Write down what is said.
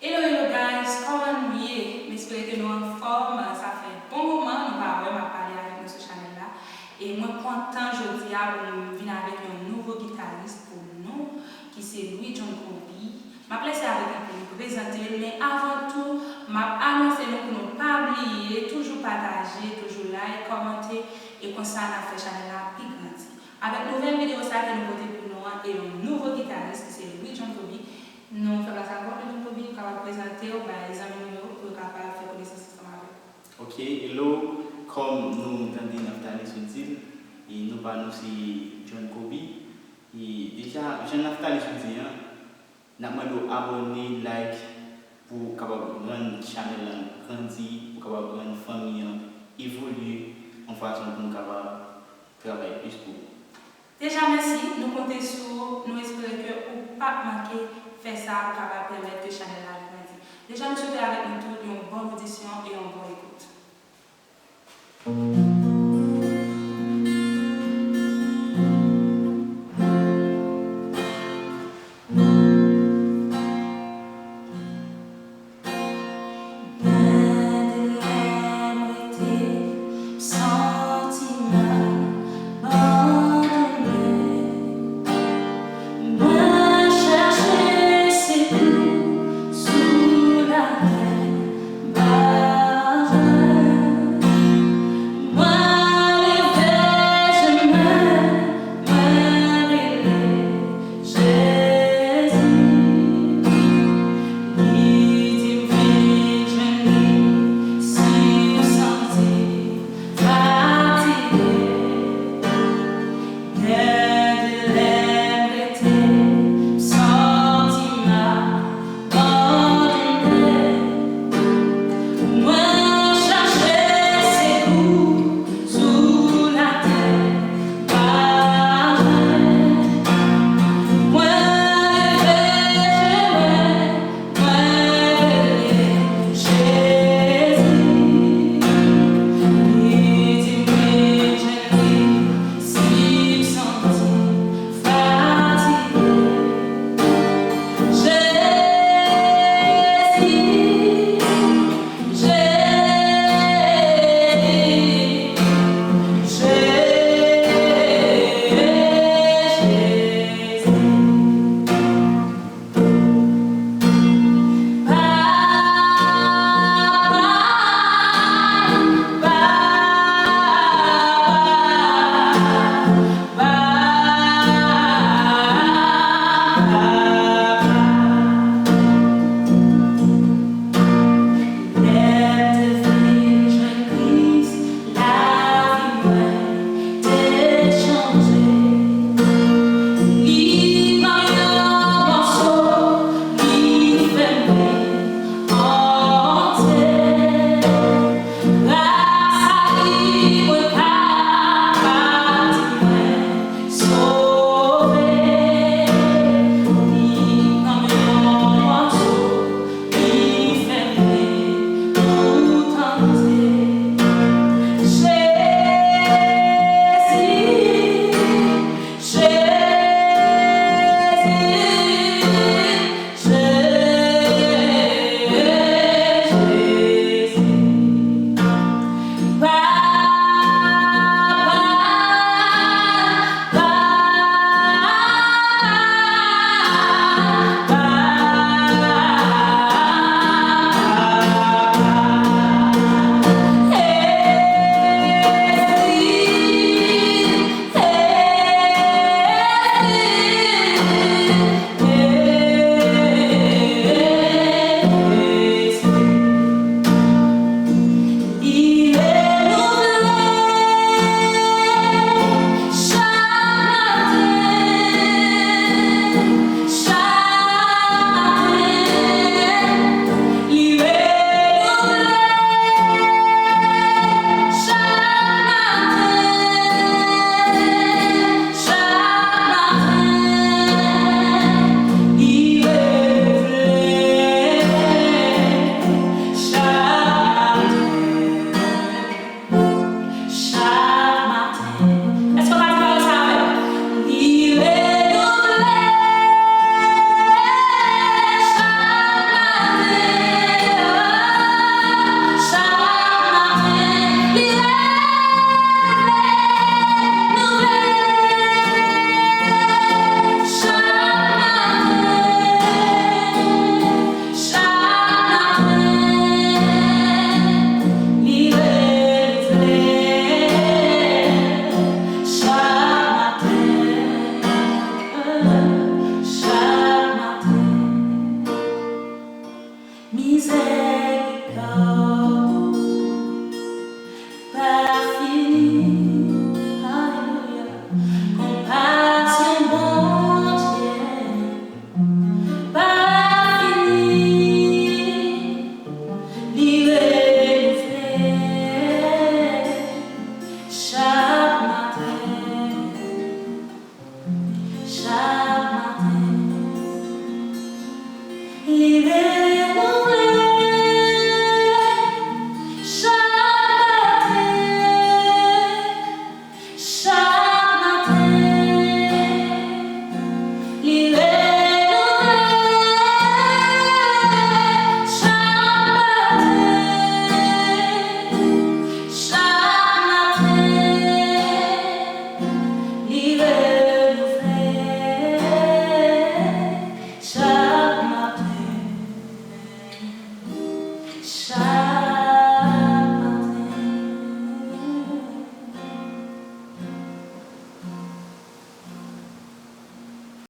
Hello, hello guys, comment nous j'espère que nous en forme, ça fait un bon moment, nous allons parler avec notre channel là. Et moi, content aujourd'hui pour venir avec un nouveau guitariste pour nous, qui c'est Louis John Kobe. Ma plaisir avec un peu de présenter, mais avant tout, m'a annoncé nous pour ne pas oublier, toujours partager, toujours like, commenter et comme ça, on a fait channel là plus grand. Avec une nouvelle vidéo, ça que nous côté pour nous et un nouveau guitariste qui c'est Louis John Kobe. Nous faisons savoir que nous pouvons présenter les amis pour capable faire connaissance ensemble. Ok, hello, comme nous entendons Naftali Soudil, et nous parlons aussi John Kobe. Et déjà, Jean Naftali Soudil, nous avons abonné, like, pour capable rendre channel grandir, pour capable rendre famille évoluer en façon pour nous capable travailler plus pour. Déjà, merci. Nous comptons sur nous espérons que vous ne pas manquer faire ça pour capable permettre que channel a grandir. Déjà, nous souhaitons avec nous tous une bonne audition et une bonne écoute. Moi Shine